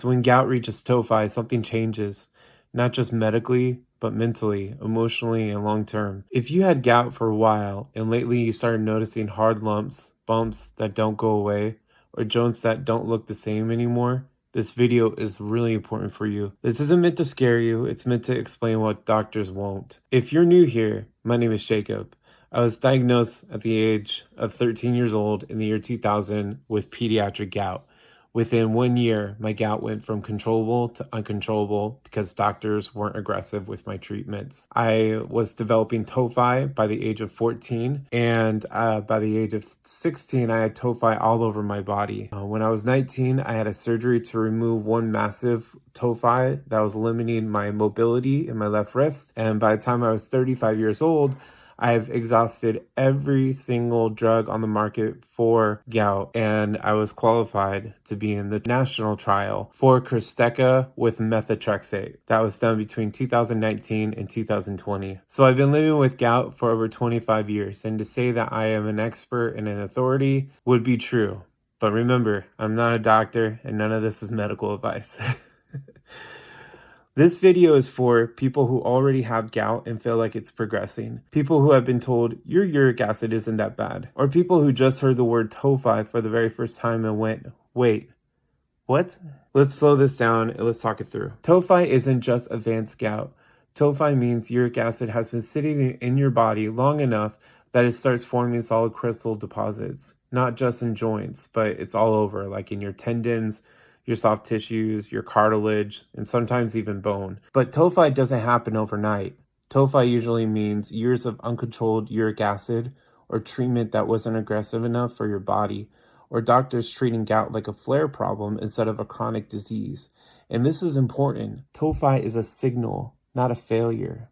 So when gout reaches Tophi, something changes, not just medically, but mentally, emotionally, and long term. If you had gout for a while and lately you started noticing hard lumps, bumps that don't go away, or joints that don't look the same anymore, this video is really important for you. This isn't meant to scare you, it's meant to explain what doctors won't. If you're new here, my name is Jacob. I was diagnosed at the age of 13 years old in the year 2000 with pediatric gout. Within 1 year, my gout went from controllable to uncontrollable because doctors weren't aggressive with my treatments. I was developing Tophi by the age of 14, and by the age of 16, I had Tophi all over my body. When I was 19, I had a surgery to remove one massive Tophi that was limiting my mobility in my left wrist, and by the time I was 35 years old, I've exhausted every single drug on the market for gout, and I was qualified to be in the national trial for Krystexxa with methotrexate. That was done between 2019 and 2020. So I've been living with gout for over 25 years, and to say that I am an expert and an authority would be true. But remember, I'm not a doctor, and none of this is medical advice. This video is for people who already have gout and feel like it's progressing, people who have been told your uric acid isn't that bad, or people who just heard the word Tophi for the very first time and went, wait, what? Let's slow this down and let's talk it through. Tophi isn't just advanced gout. Tophi means uric acid has been sitting in your body long enough that it starts forming solid crystal deposits, not just in joints, but it's all over, like in your tendons, your soft tissues, your cartilage, and sometimes even bone. But Tophi doesn't happen overnight. Tophi usually means years of uncontrolled uric acid or treatment that wasn't aggressive enough for your body, or doctors treating gout like a flare problem instead of a chronic disease. And this is important. Tophi is a signal, not a failure.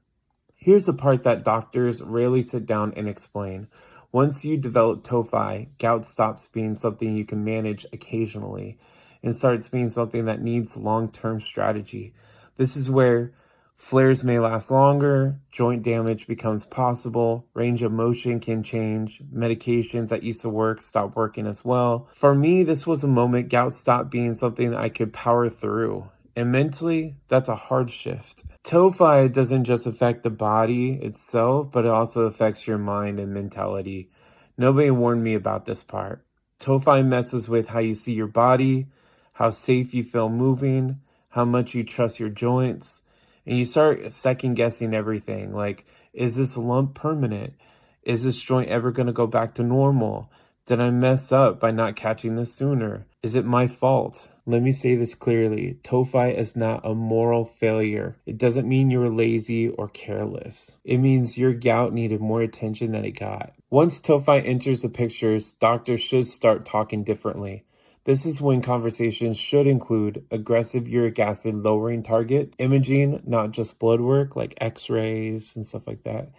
Here's the part that doctors rarely sit down and explain. Once you develop Tophi, gout stops being something you can manage occasionally and starts being something that needs long-term strategy. This is where flares may last longer, joint damage becomes possible, range of motion can change, medications that used to work stop working as well. For me, this was a moment gout stopped being something that I could power through. And mentally, that's a hard shift. Tophi doesn't just affect the body itself, but it also affects your mind and mentality. Nobody warned me about this part. Tophi messes with how you see your body, how safe you feel moving, how much you trust your joints, and you start second guessing everything. Like, is this lump permanent? Is this joint ever going to go back to normal? Did I mess up by not catching this sooner? Is it my fault? Let me say this clearly. Tophi is not a moral failure. It doesn't mean you were lazy or careless. It means your gout needed more attention than it got. Once Tophi enters the pictures, doctors should start talking differently. This is when conversations should include aggressive uric acid lowering target, imaging, not just blood work like x-rays and stuff like that,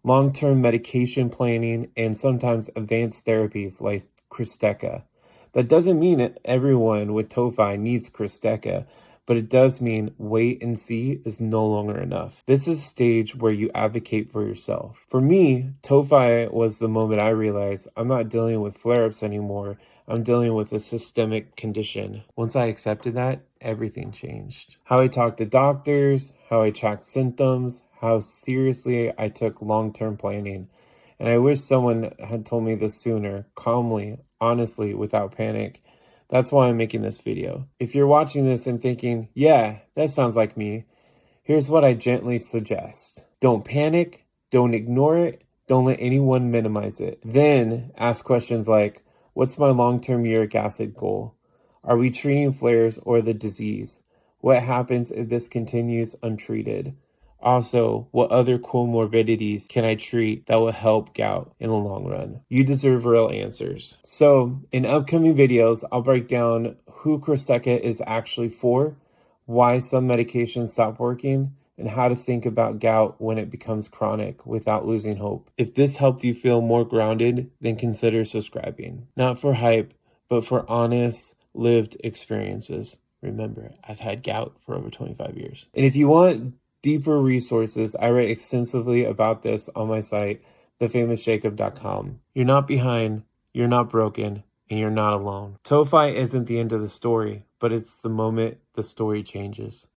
long-term medication planning, and sometimes advanced therapies like Krystexxa. That doesn't mean that everyone with Tophi needs Krystexxa, but it does mean wait and see is no longer enough. This is a stage where you advocate for yourself. For me, Tophi was the moment I realized I'm not dealing with flare-ups anymore. I'm dealing with a systemic condition. Once I accepted that, everything changed. How I talked to doctors, how I tracked symptoms, how seriously I took long-term planning. And I wish someone had told me this sooner, calmly, honestly, without panic. That's why I'm making this video. If you're watching this and thinking, yeah, that sounds like me, here's what I gently suggest. Don't panic, don't ignore it, don't let anyone minimize it. Then ask questions like, what's my long-term uric acid goal? Are we treating flares or the disease? What happens if this continues untreated? Also, what other comorbidities can I treat that will help gout in the long run? You deserve real answers. So, in upcoming videos, I'll break down who Krystexxa is actually for, why some medications stop working, and how to think about gout when it becomes chronic without losing hope. If this helped you feel more grounded, then consider subscribing. Not for hype, but for honest, lived experiences. Remember, I've had gout for over 25 years. And if you want deeper resources, I write extensively about this on my site, thefamousjacob.com. You're not behind, you're not broken, and you're not alone. Tophi isn't the end of the story, but it's the moment the story changes.